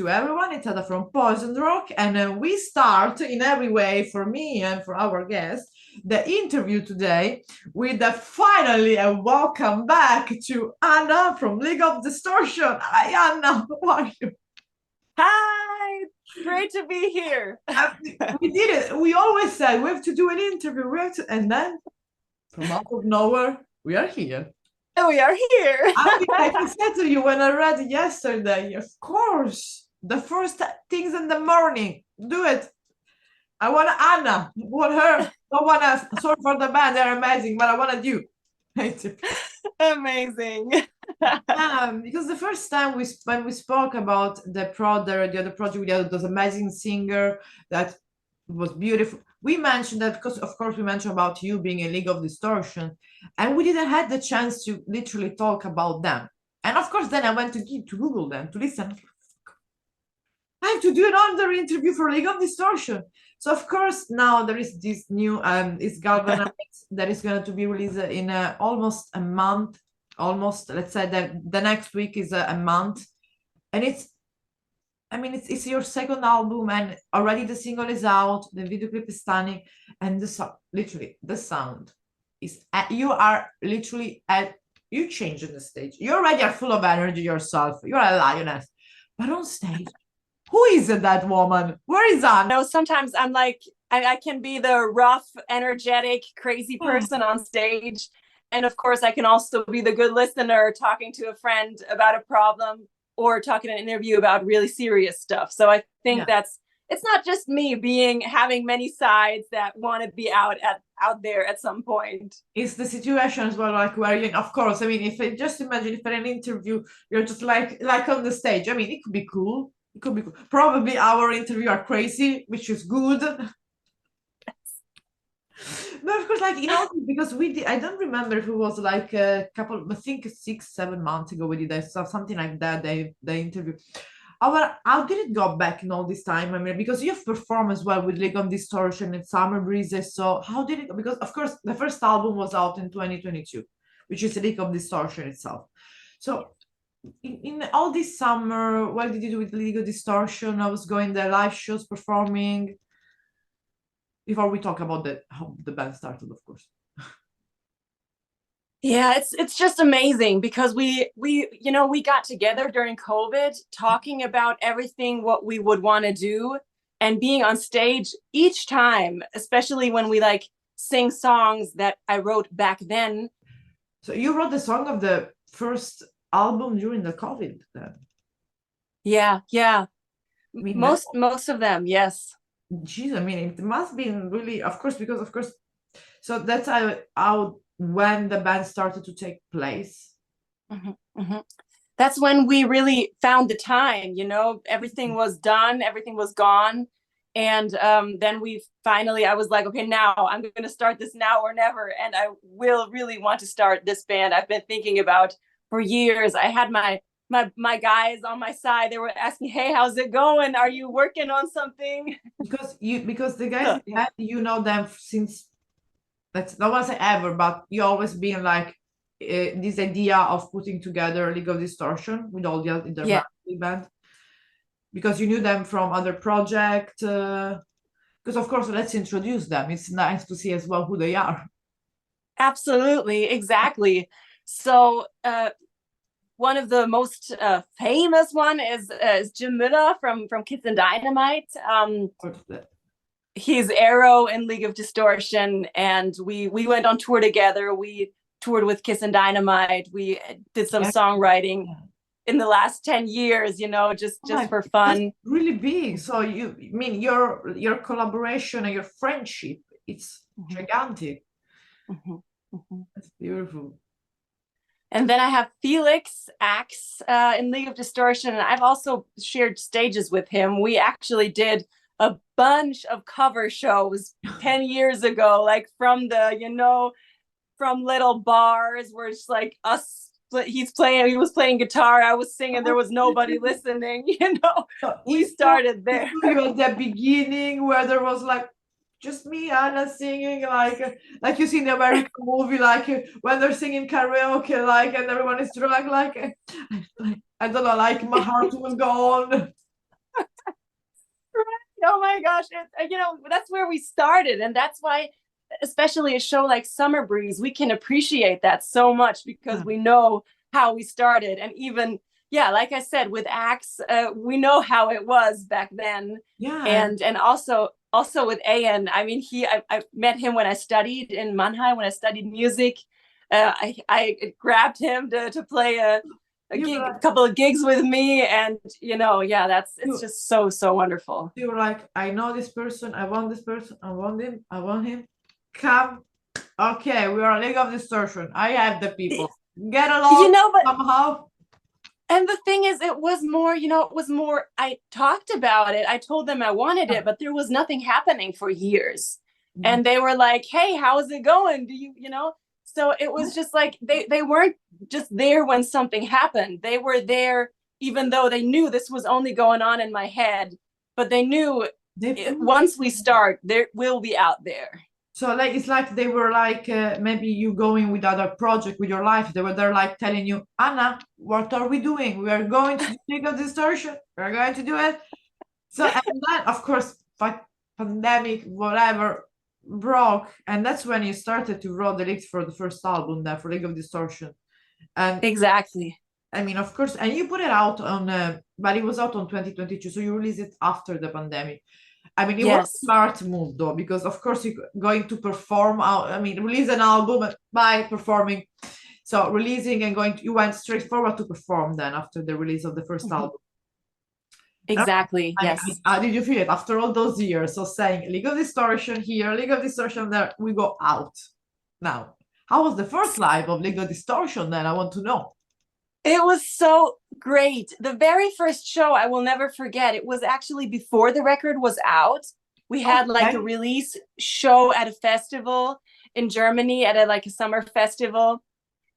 to everyone. It's Ada from Poison Rock, and we start in every way for me and for our guest the interview today with finally a welcome back to Anna from League of Distortion. Hi, Anna. How are you? Hi, great to be here. We did it. We always said we have to do an interview, and then from out of nowhere, we are here. And we are here. Like I said to you when I read it yesterday, of course, the first things in the morning, do it. I want Anna, want her, don't want us. Sorry for the band, they're amazing, but I wanted you. Amazing. Because the first time when we spoke about the other project with this amazing singer that was beautiful, we mentioned that because of course we mentioned about you being a League of Distortion, and we didn't have the chance to literally talk about them. And of course, then I went to Google them to listen. I have to do another interview for League of Distortion. So of course now there is this new it's GALVANIZE that is going to be released in almost a month. Almost, let's say that the next week is a month, and it's your second album, and already the single is out, the video clip is stunning, and literally the sound is you are literally at you change on the stage. You already are full of energy yourself. You're a lioness, but on stage, who is that woman? Where is Anna? No, sometimes I'm like I can be the rough, energetic, crazy person on stage. And of course, I can also be the good listener talking to a friend about a problem or talking in an interview about really serious stuff. So I think it's not just me having many sides that want to be out there at some point. It's the situation as well, like where you, of course, if just imagine if in an interview you're just like on the stage. It could be cool. It could be cool. Probably our interview are crazy, which is good. But of course, because I don't remember if it was like a couple, I think 6-7 months ago we did something like that. They interview. How did it go back in all this time? Because you've performed as well with League of Distortion and Summer Breezes. So how did it? Because of course the first album was out in 2022, which is League of Distortion itself. So in all this summer, what did you do with League of Distortion? I was going the live shows, performing. Before we talk about how the band started, of course. Yeah, it's just amazing because we got together during COVID talking about everything what we would want to do, and being on stage each time, especially when we like sing songs that I wrote back then. So you wrote the song of the first album during the COVID then? Yeah. Most of them, yes. Geez, it must be really, of course, because of course, so that's how when the band started to take place. That's when we really found the time, everything was done, everything was gone. And then I was like, okay, now I'm going to start this now or never. And I will really want to start this band I've been thinking about for years. I had my guys on my side. They were asking, hey, how's it going? Are you working on something? Because the guys you know them since, that's not want to say ever, but you always been like this idea of putting together League of Distortion with all the band, because you knew them from other projects. Because of course, let's introduce them. It's nice to see as well who they are. Absolutely, exactly. So one of the most famous one is Jim Miller from Kiss and Dynamite. He's Arrow in League of Distortion, and we went on tour together. We toured with Kiss and Dynamite. We did some songwriting in the last 10 years, just for fun. That's really big. So your collaboration and your friendship, it's gigantic. That's beautiful. And then I have Felix Axe in League of Distortion, and I've also shared stages with him. We actually did a bunch of cover shows 10 years ago, like from from little bars where it's like us. He was playing guitar, I was singing, there was nobody listening. We started there. At the beginning, where there was like just me, Anna, singing like you see in the American movie, like when they're singing karaoke, and everyone is drunk, I don't know, my heart will go on. Oh my gosh, that's where we started. And that's why, especially a show like Summer Breeze, we can appreciate that so much because we know how we started. And even, yeah, like I said, with Axe, we know how it was back then. Yeah. And also with Ayan, I mean, I met him when I studied in Mannheim, when I studied music. I grabbed him to play a couple of gigs with me, and it's just so wonderful. You were like, I know this person, I want this person, I want him. Come, okay, we are a League of Distortion. I have the people. Get along somehow. And the thing is, it was more, I talked about it. I told them I wanted it, but there was nothing happening for years. And they were like, hey, how's it going? Do you know? So it was just like, they weren't just there when something happened. They were there, even though they knew this was only going on in my head, but they knew once we start, we'll be out there. So like, it's like they were like, maybe you going with other project with your life. They were there like telling you, Anna, what are we doing? We are going to League of Distortion. We're going to do it. So, and then of course, pandemic, whatever, broke. And that's when you started to write the lyrics for the first album there for League of Distortion. And exactly. I mean, of course, and you put it out on, but it was out on 2022. So you released it after the pandemic. I mean, it was a smart move though, because of course you're going to perform out. I mean, release an album by performing. So releasing and you went straight forward to perform then after the release of the first album. Exactly. Yes. How did you feel it after all those years of saying League of Distortion here, League of Distortion there, we go out now? How was the first live of League of Distortion then? I want to know. It was so great. The very first show I will never forget. It was actually before the record was out. We had like a release show at a festival in Germany at a summer festival.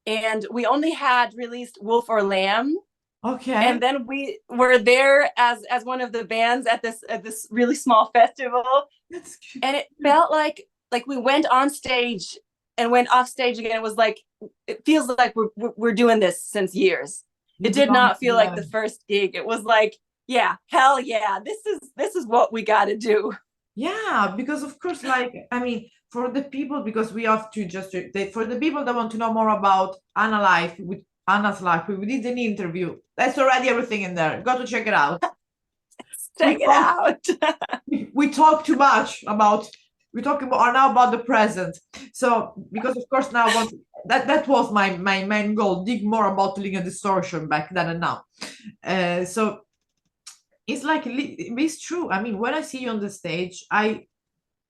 And we only had released Wolf or Lamb. Okay. And then we were there as one of the bands at this really small festival. That's cute. And it felt like we went on stage and went off stage again. It was like, it feels like we're doing this since years. It did not feel like the first gig. It was like, yeah, hell yeah, this is what we got to do. Yeah, because of course, like, I mean, for the people, because we have to for the people that want to know more about Anna's life, we did an interview. That's already everything in there. Got to check it out. Check it out. We talk too much about. We're talking now about the present. So, because of course now that was my main goal, dig more about League of Distortion back then and now. So it's like, it's true. I mean, when I see you on the stage, and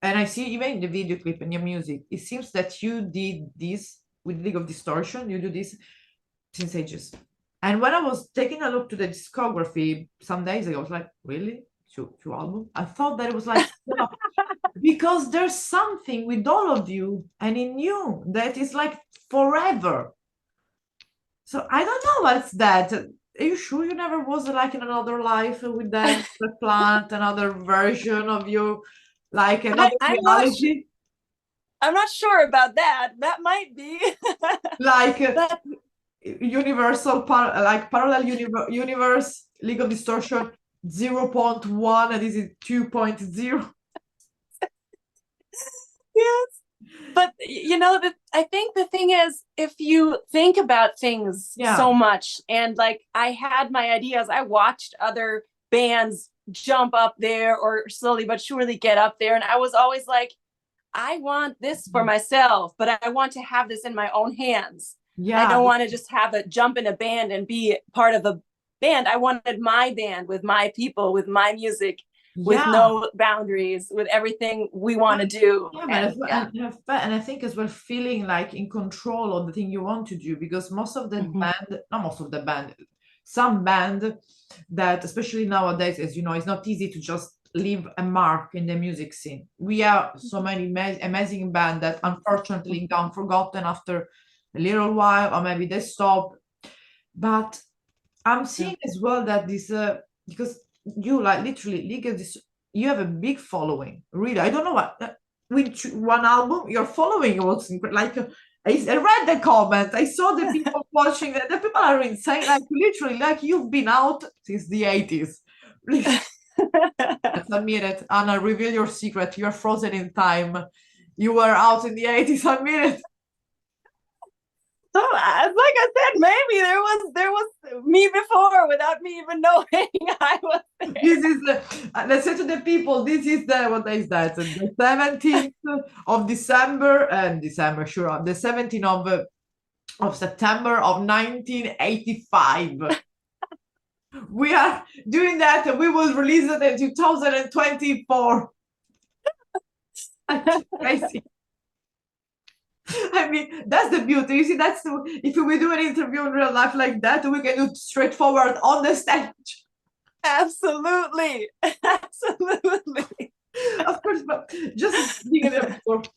I see even in the video clip and your music, it seems that you did this with League of Distortion. You do this since ages. And when I was taking a look to the discography some days ago, I was like, really? Two albums? I thought that it was like, because there's something with all of you and in you that is like forever. So I don't know what's that. Are you sure you never was like in another life with that plant, another version of you, like another reality? I'm not sure about that. That might be like universal, parallel universe, League of Distortion 0.1, and this is 2.0. Yes, but I think the thing is, if you think about things so much, and like I had my ideas, I watched other bands jump up there or slowly but surely get up there, and I was always like, I want this for myself, but I want to have this in my own hands. I don't want to just have a jump in a band and be part of a band. I wanted my band with my people, with my music, with no boundaries, with everything we want to do. And I think as well, feeling like in control of the thing you want to do, because most of the some band that, especially nowadays, as you know, it's not easy to just leave a mark in the music scene. We have so many amazing bands that unfortunately gone forgotten after a little while, or maybe they stop. But I'm seeing as well that this because you like literally League of this, you have a big following. Really, I don't know what with one album your following was like. I read the comments. I saw the people watching that. The people are insane. Like literally, like you've been out since the 80s. Let's admit it. Anna, reveal your secret. You're frozen in time. You were out in the 80s. Admit it. So, like I said, maybe there was me before without me even knowing I was there. This is the, let's say to the people, this is the, what is that? The 17th of December, sure, the 17th of September of 1985. We are doing that and we will release it in 2024. That's crazy. I mean, that's the beauty. You see, that's the, if we do an interview in real life like that, we can do it straightforward on the stage. Absolutely. Absolutely. Of course, but just being a bit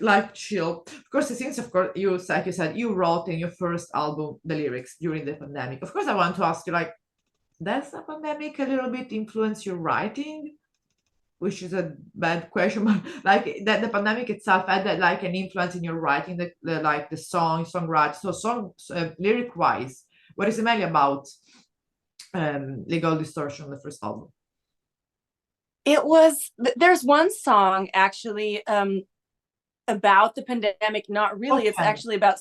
like chill. Of course, since of course you, like you said, you wrote in your first album the lyrics during the pandemic. Of course, I want to ask you, like, does the pandemic a little bit influence your writing? Which is a bad question, but like that the pandemic itself had that, like an influence in your writing, the like the songwriting, so lyric wise, what is it mainly about League of Distortion, the first album? It was, there's one song actually about the pandemic, not really. Okay. It's actually about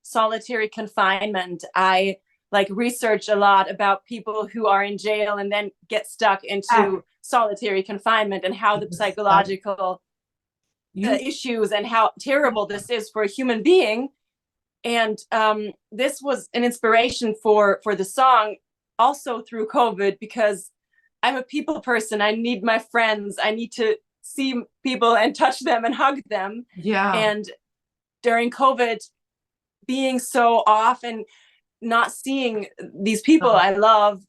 solitary confinement. I like research a lot about people who are in jail and then get stuck into solitary confinement and how the psychological issues and how terrible this is for a human being. And this was an inspiration for the song also through COVID, because I'm a people person. I need my friends. I need to see people and touch them and hug them. Yeah. And during COVID, being so off and not seeing these people I love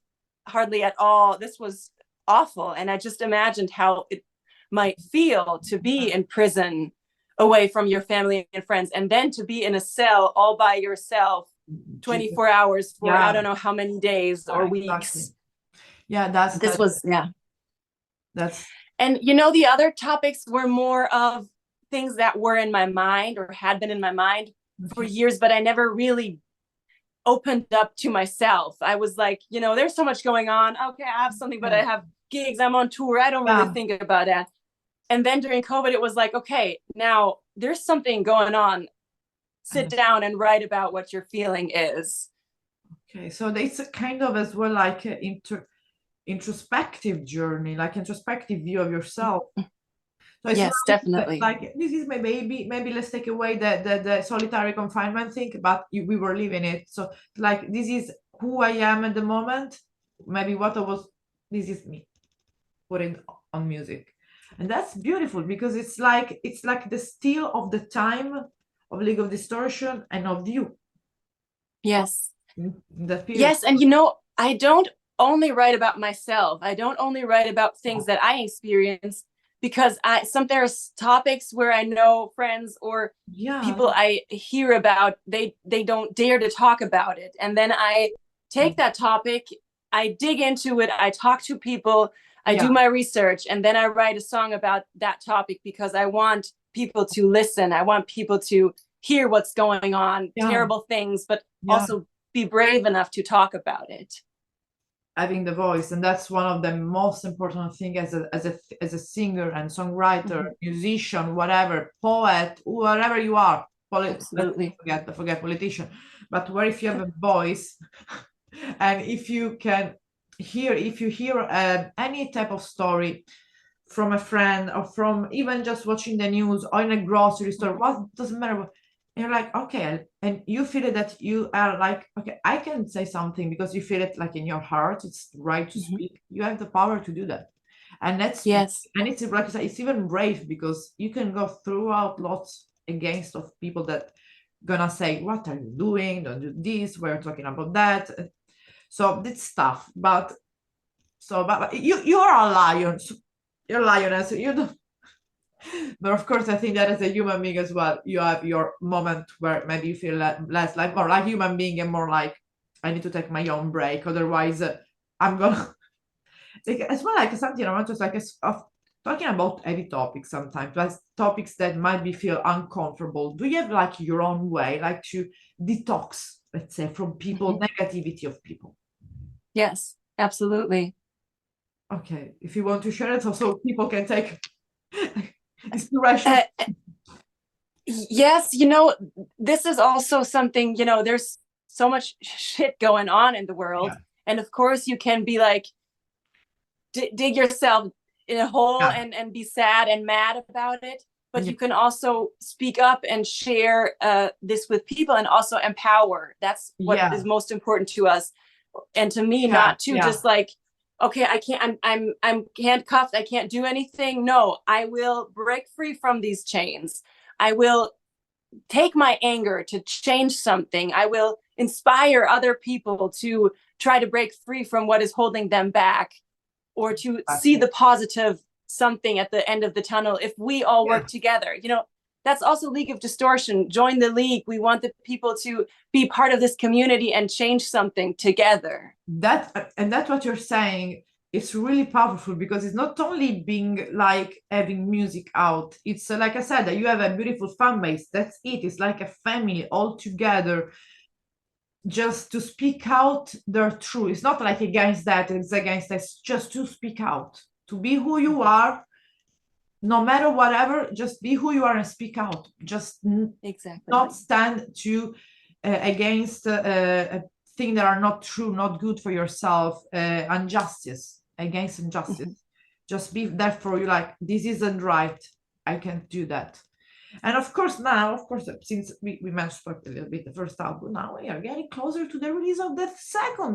hardly at all, this was awful. And I just imagined how it might feel to be in prison away from your family and friends, and then to be in a cell all by yourself 24 hours for I don't know how many days or weeks. Yeah, that's and you know, the other topics were more of things that were in my mind or had been in my mind for years, but I never really opened up to myself. I was like, you know, there's so much going on. Okay, I have something, but I have gigs, I'm on tour, I don't really think about that. And then during COVID, it was like, okay, now there's something going on. Sit down and write about what your feeling is. Okay, so it's a kind of as well like an introspective journey, like introspective view of yourself. So it's yes, definitely. Like this is my baby. Maybe let's take away the solitary confinement thing, but we were living it. So like this is who I am at the moment. Maybe what I was. This is me. Put it on music. And that's beautiful because it's like the steal of the time of League of Distortion and of you. Yes. Yes, and you know, I don't only write about myself. I don't only write about things that I experience, because there's topics where I know friends or people I hear about, they don't dare to talk about it. And then I take that topic, I dig into it, I talk to people, I do my research, and then I write a song about that topic because I want people to listen. I want people to hear what's going on, terrible things, but also be brave enough to talk about it. Having the voice, and that's one of the most important things as a singer and songwriter, musician, whatever, poet, whatever you are. Absolutely. Forget politician. But what if you have a voice, and if you hear any type of story from a friend or from even just watching the news or in a grocery store, what doesn't matter. And you're like, okay, and you feel it that you are like, okay, I can say something because you feel it like in your heart, it's right to speak. You have the power to do that. And that's, and it's like I said, it's even brave because you can go throughout lots against of people that gonna say, what are you doing? Don't do this, we're talking about that. So this stuff, but you're a lion, you're a lioness, you don't. But of course, I think that as a human being as well, you have your moment where maybe you feel less like more like human being and more like I need to take my own break, otherwise I'm gonna like, as well, like something I want to like talking about heavy topics sometimes, like topics that might be feel uncomfortable. Do you have like your own way, like to detox, let's say, from people, negativity of people? Yes, absolutely. Okay, if you want to share it, so people can take inspiration. Yes, this is also something, there's so much shit going on in the world. Yeah. And of course, you can be like, dig yourself in a hole Yeah. and be sad and mad about it. But Yeah. you can also speak up and share this with people and also empower. That's what is most important to us. And to me, not to just like, okay, I can't, I'm handcuffed. I can't do anything. No, I will break free from these chains. I will take my anger to change something. I will inspire other people to try to break free from what is holding them back, or to see the positive something at the end of the tunnel if we all work together. That's also League of Distortion. Join the league. We want the people to be part of this community and change something together. That's what you're saying. It's really powerful, because it's not only being like having music out. It's like I said, that you have a beautiful fan base. That's it. It's like a family all together, just to speak out their truth. It's not like against that, it's against this, just to speak out, to be who you are, no matter whatever. Just be who you are and speak out. Just exactly not stand to against things that are not true, not good for yourself, injustice, against injustice. Just be there for you, like, this isn't right, I can't do that. And of course, now, since we mentioned a little bit the first album, now we are getting closer to the release of the second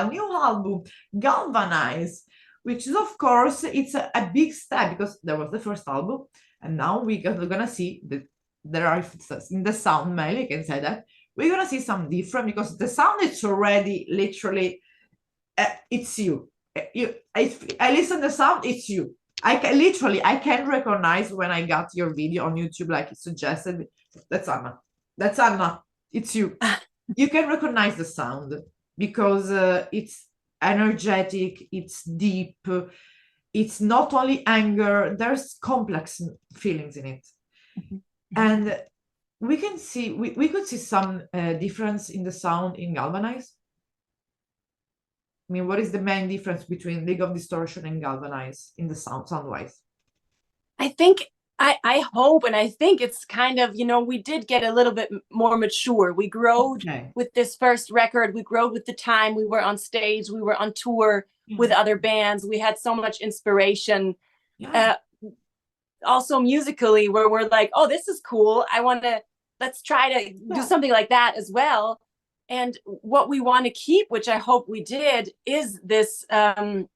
new album, Galvanize, which is, of course, it's a big step, because there was the first album, and now we're gonna see that there are, in the sound, mainly, I can say that we're gonna see some different, because the sound is already literally, it's you. I listen to the sound, it's you. I can recognize when I got your video on YouTube, like it suggested, that's Anna, it's you. You can recognize the sound, because it's energetic, it's deep, it's not only anger, there's complex feelings in it. And we could see some difference in the sound in Galvanize. I mean, what is the main difference between League of Distortion and Galvanize in the sound-wise? I think, I hope, and I think it's kind of, we did get a little bit more mature. We growed with this first record. We growed with the time. We were on stage. We were on tour with other bands. We had so much inspiration. Also musically, where we're like, oh, this is cool. Let's try to do something like that as well. And what we want to keep, which I hope we did, is this that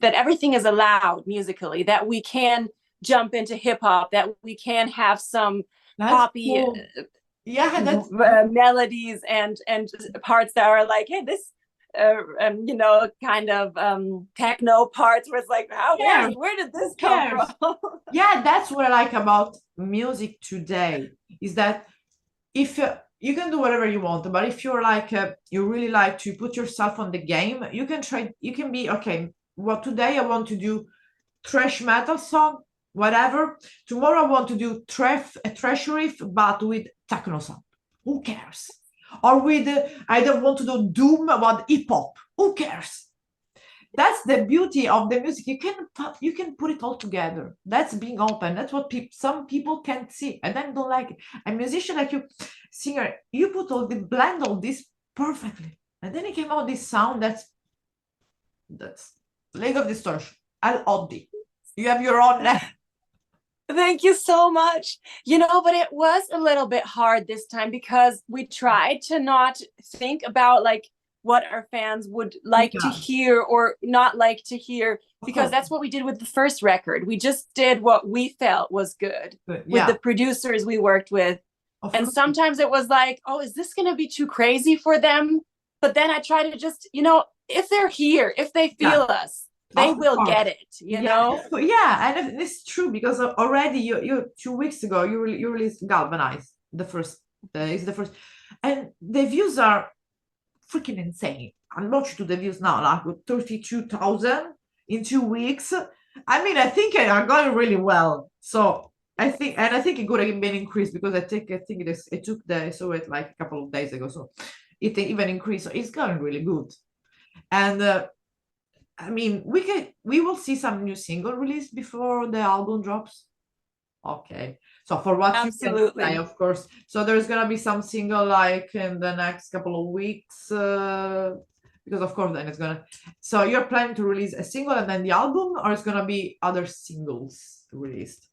everything is allowed musically, that we can jump into hip hop, that we can have some poppy melodies and parts that are like, hey, this kind of techno parts where it's like, where did this come from? That's what I like about music today, is that if you can do whatever you want, but if you're like you really like to put yourself on the game, you can be okay. Well, today I want to do thrash metal song, whatever. Tomorrow I want to do a thrash riff, but with techno sound. Who cares? Or with I don't want to do doom, but hip hop. Who cares? That's the beauty of the music. You can put it all together. That's being open. That's what some people can't see, and then don't like it. A musician like you, singer, you blend all this perfectly, and then it came out this sound that's League of Distortion. L.O.D. You have your own. Thank you so much. But it was a little bit hard this time, because we tried to not think about like what our fans would like to hear or not like to hear, because that's what we did with the first record. We just did what we felt was good with the producers we worked with. And sometimes it was like, oh, is this going to be too crazy for them? But then I try to just, if they're here, if they feel us, they will get it, and it's true, because already you 2 weeks ago you released Galvanize, the first and the views are freaking insane. I'm watching to the views now, like with 32,000 in 2 weeks. I mean, I think they are going really well. So I think it could have been increased, because I think I saw it like a couple of days ago, so it even increased. So it's going really good. And I mean, we will see some new single release before the album drops. Okay. So for what you can Absolutely. say, of course. So there's gonna be some single like in the next couple of weeks, because of course then it's gonna. So you're planning to release a single and then the album, or it's gonna be other singles released?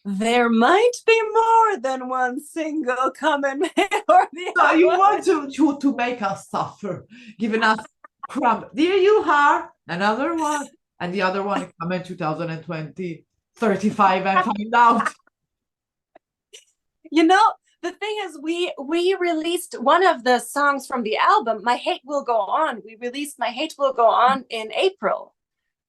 There might be more than one single coming or the So you other. want to make us suffer, giving us crumb. There you are, another one, and the other one coming 2020, 35 and find out. You know, the thing is, we released one of the songs from the album, My Hate Will Go On. We released My Hate Will Go On in April.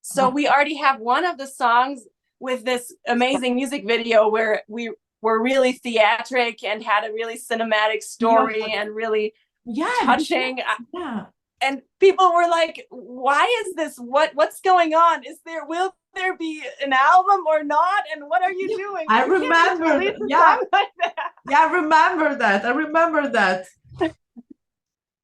So we already have one of the songs with this amazing music video where we were really theatric and had a really cinematic story and really touching. Yeah. And people were like, why is this? What's going on? Will there be an album or not? And what are you doing? I remember. Yeah. Like that. Yeah, I remember that. I remember that.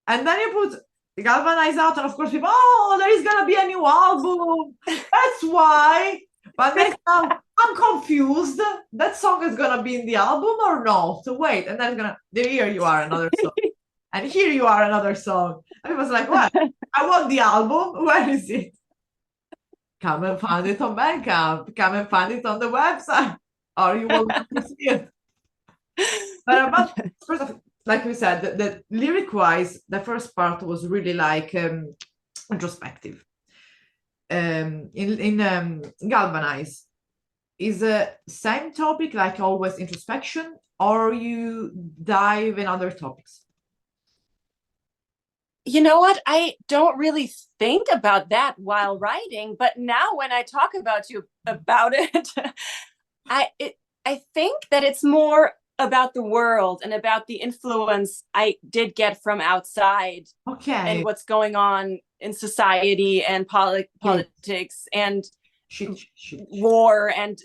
And then you put Galvanize out, and of course people, oh, there is gonna be a new album. That's why. But next time I'm confused. That song is gonna be in the album or no? So wait, and then here you are, another song. And here you are, another song. And it was like, what? I want the album. Where is it? Come and find it on Bandcamp. Come and find it on the website. Or you will not see it. But first of, like we said, the lyric-wise, the first part was really like introspective. In Galvanize, is the same topic like always introspection, or you dive in other topics? You know what? I don't really think about that while writing, but now when I talk about it, I think that it's more about the world and about the influence I did get from outside. Okay. And what's going on in society and politics and war and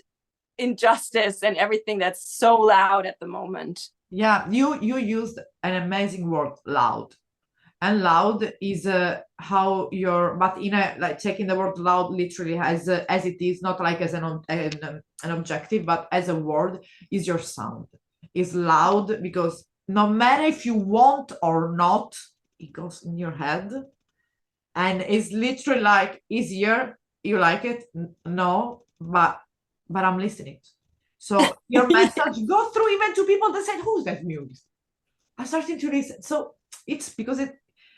injustice and everything that's so loud at the moment. Yeah, you used an amazing word, loud. And loud is how you're, but in a, like, taking the word loud literally as it is, not like as an objective, but as a word, is your sound. Is loud because no matter if you want or not, it goes in your head. And it's literally like, easier, you like it? No, but I'm listening. So your message goes through even to people that said, who's that music? I'm starting to listen. So it's because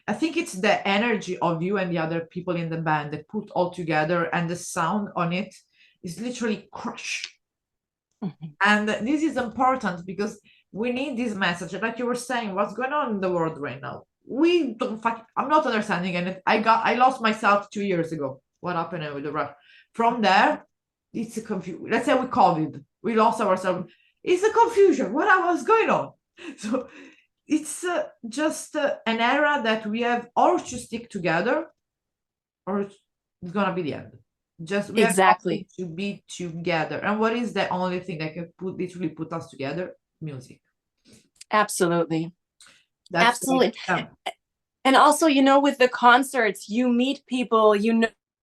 I think it's the energy of you and the other people in the band that put all together, and the sound on it is literally crush. Mm-hmm. And this is important because we need this message. Like you were saying, what's going on in the world right now? I'm not understanding it. I lost myself 2 years ago. What happened with the rap? From there, it's a confusion. Let's say with COVID, we lost ourselves. It's a confusion. What was going on? So it's just an era that we have or to stick together, or it's gonna be the end. Just we exactly have to be together. And what is the only thing that can literally put us together? Music. Absolutely. Absolutely. And also, with the concerts, you meet people,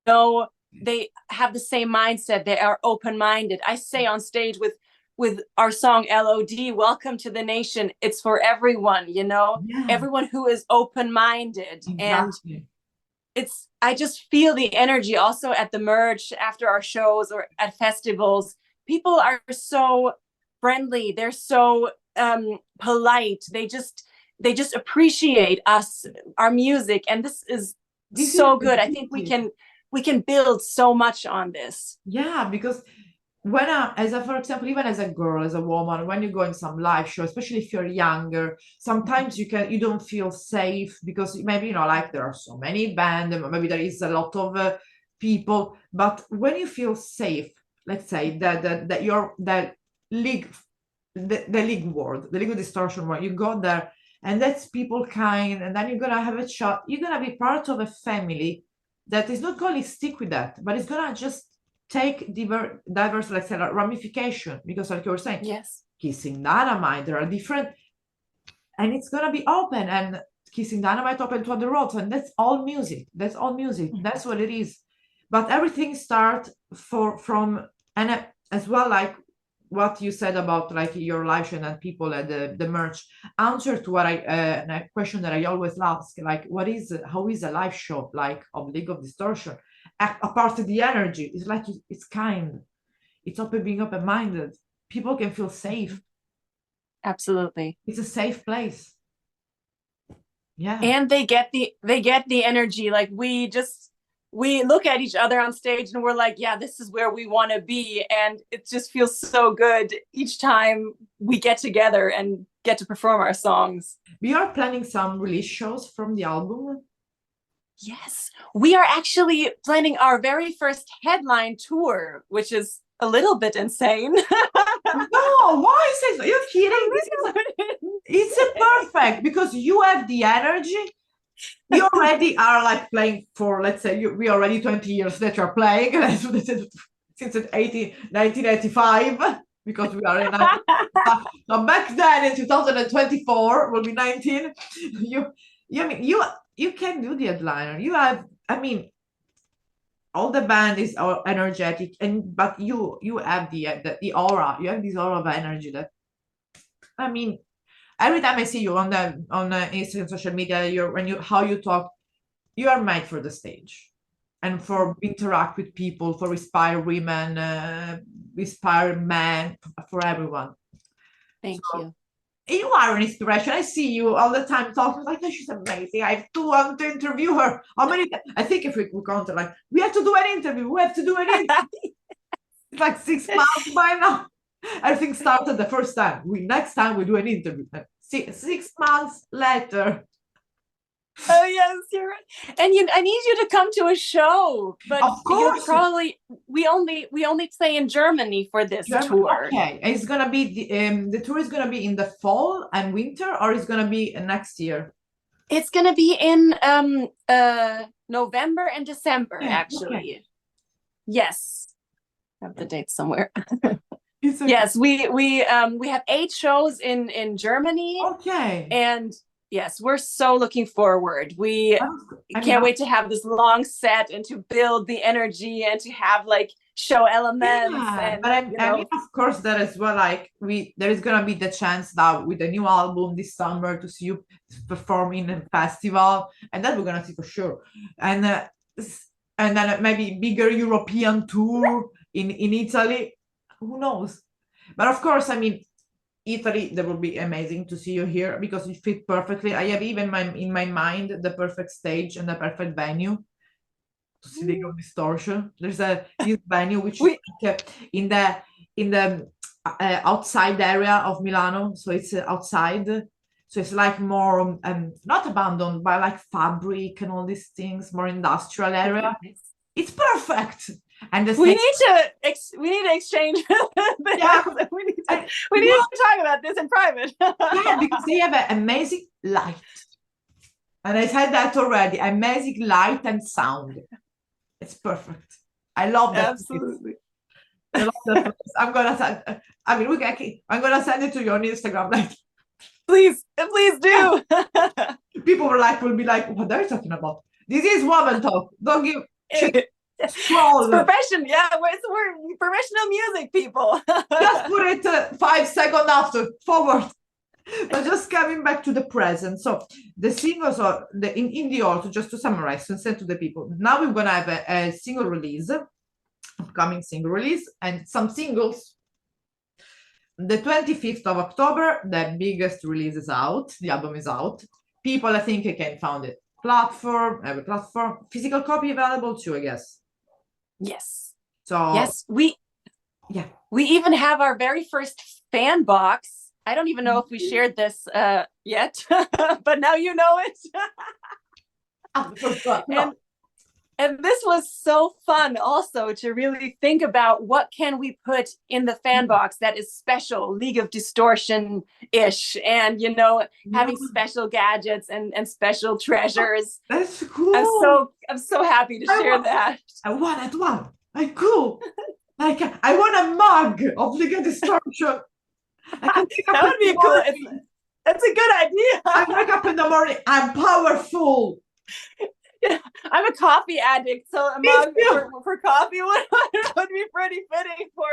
know they have the same mindset. They are open-minded. I say on stage with our song LOD, Welcome to the Nation, it's for everyone, everyone who is open-minded. Exactly. And I just feel the energy also at the merge after our shows or at festivals. People are so friendly. They're so polite. They just appreciate us, our music. And this is so good. I think we can build so much on this. Yeah, because when for example, even as a girl, as a woman, when you go in some live show, especially if you're younger, sometimes you don't feel safe because maybe like there are so many bands, maybe there is a lot of people, but when you feel safe, let's say that you're the league world, the League of Distortion world, you go there and that's people kind, and then you're gonna have a shot, you're gonna be part of a family that is not going to stick with that, but it's gonna just take diverse, let's say, ramification, because like you were saying, yes, Kissing Dynamite, there are different, and it's gonna be open, and Kissing Dynamite open to the road, and that's all music. That's all music. That's what it is. But everything starts from, and as well, like what you said about like your live show and people at the merch. Answer to what a question that I always ask, like how is a live show like of League of Distortion? Apart of the energy, it's like it's kind, it's being open-minded. People can feel safe. Absolutely. It's a safe place. Yeah. And they get the energy. Like we look at each other on stage and we're like, yeah, this is where we want to be. And it just feels so good each time we get together and get to perform our songs. We are planning some release shows from the album. Yes, we are actually planning our very first headline tour, which is a little bit insane. No, why is it? You're kidding? It's perfect because you have the energy. You already are like playing for, let's say, we already 20 years that you're playing since 1985, because we are in. So back then in 2024 will be 19. You can do the headliner. You have, I mean, all the band is energetic, but you have the aura. You have this aura of energy that, I mean, every time I see you on Instagram, social media, how you talk, you are made for the stage and for interact with people, for inspire women, inspire men, for everyone. Thank you. You are an inspiration. I see you all the time talking like, she's amazing. I want to interview her. How many? I think if we count it, like, we have to do an interview. We have to do an interview. It's like 6 months by now. Everything started the first time. Next time we do an interview. 6 months later. Oh yes, you're right. And I need you to come to a show. But of course, we only play in Germany for this tour. Okay, it's gonna be the tour is gonna be in the fall and winter, or it's gonna be next year. It's gonna be in November and December, actually. Okay. Yes, I have the date somewhere. Okay. Yes, we have 8 shows in Germany. Okay. And yes, we're so looking forward. We can't wait to have this long set and to build the energy and to have like show elements. Yeah, and, but I mean, of course, that as well. Like there is gonna be the chance that with the new album this summer to see you perform in a festival, and that we're gonna see for sure. And then maybe bigger European tour in Italy. Who knows? But of course, I mean, Italy, that would be amazing to see you here because you fit perfectly. I have even in my mind the perfect stage and the perfect venue to see League of Distortion. There's this venue which is like, in the outside area of Milano, so it's outside. So it's like more not abandoned, but like fabric and all these things, more industrial area. It's perfect. And we need to exchange. Yeah, we need to talk about this in private. Yeah, because they have an amazing light, and I said that already. Amazing light and sound. It's perfect. I love that. Absolutely. I love that. I'm gonna send. I mean, I'm gonna send it to you on Instagram. Like, please do. People will be like, what are you talking about? This is woman talk. Don't give. It's profession, yeah. We're professional music people. Just put it 5 seconds after forward. But just coming back to the present. So the singles are in the auto, just to summarize and send to the people. Now we're gonna have a single release, upcoming single release, and some singles. The 25th of October, the biggest release is out. The album is out. People, I think, can find it. Every platform, physical copy available too, I guess. Yes. So yes, we even have our very first fan box. I don't even know if we shared this yet, but now you know it. And this was so fun also to really think about what can we put in the fan box that is special, League of Distortion-ish, and having special gadgets and special treasures. That's cool. I'm so happy to share that. I want one. Like, cool. Like, I want a mug of League of Distortion. That would be cool. That's a good idea. I wake up in the morning. I'm powerful. I'm a coffee addict, so a mug for coffee would be pretty fitting for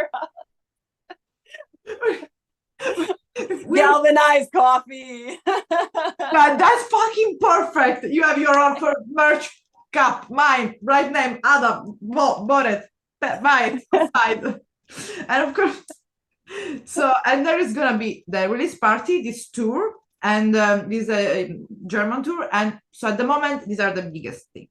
galvanized coffee. But that's fucking perfect. You have your own for merch cup, mine, right name, Adam, bought it, buy it, outside. And of course, so, and there is gonna be the release party, this tour, and this German tour. And so at the moment, these are the biggest thing.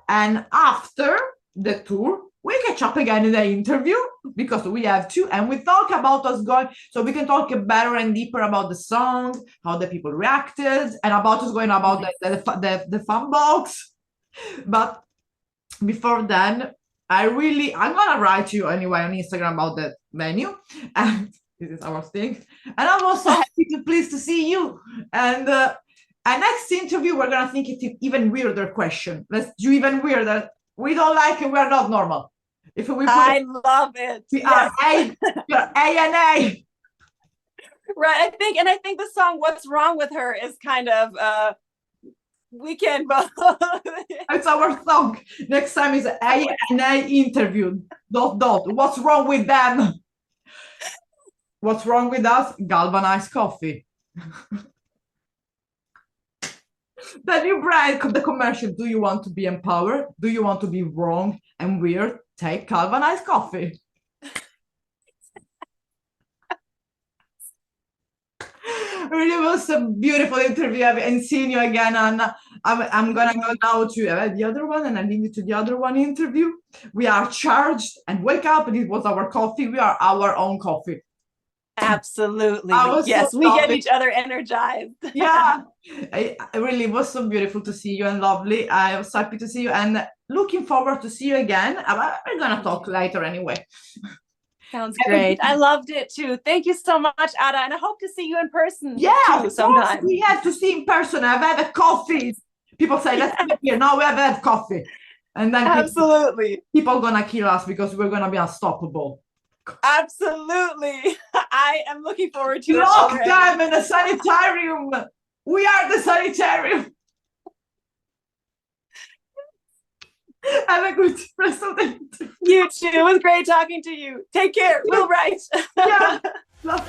And after the tour, we catch up again in the interview because we have to, and we talk about what's going, so we can talk better and deeper about the song, how the people reacted, and about what's going about the fan box. But before then, I'm gonna write you anyway on Instagram about the venue, and this is our thing. And I'm also pleased to see you. And next interview, we're gonna think it's even weirder question. Let's do even weirder. We don't like it. We're not normal. If we I love it. We are A and A. Right. I think the song "What's Wrong with Her" is kind of we can both. It's our song. Next time is A and A interview. ... What's wrong with them? What's wrong with us? Galvanized coffee. The new brand, the commercial. Do you want to be empowered? Do you want to be wrong and weird? Take galvanized coffee. Really was a beautiful interview and seeing you again. And I'm gonna go now to the other one, and I leave you to the other one interview. We are charged and wake up, and it was our coffee. We are our own coffee. Absolutely. Yes, we get each other energized. Yeah, it really was so beautiful to see you and lovely. I was happy to see you and looking forward to see you again. We're gonna talk later anyway. Sounds great. I loved it too. Thank you so much, Ada, and I hope to see you in person. Yeah, too, sometime. We have to see in person. I've had a coffee. People say, let's get here. Now we have had coffee. And then absolutely. People gonna kill us because we're gonna be unstoppable. Absolutely. I am looking forward to it. Lock them in the sanitarium. We are the sanitarium. Have a good rest of the day. You too. It was great talking to you. Take care. We'll write. Yeah. Love.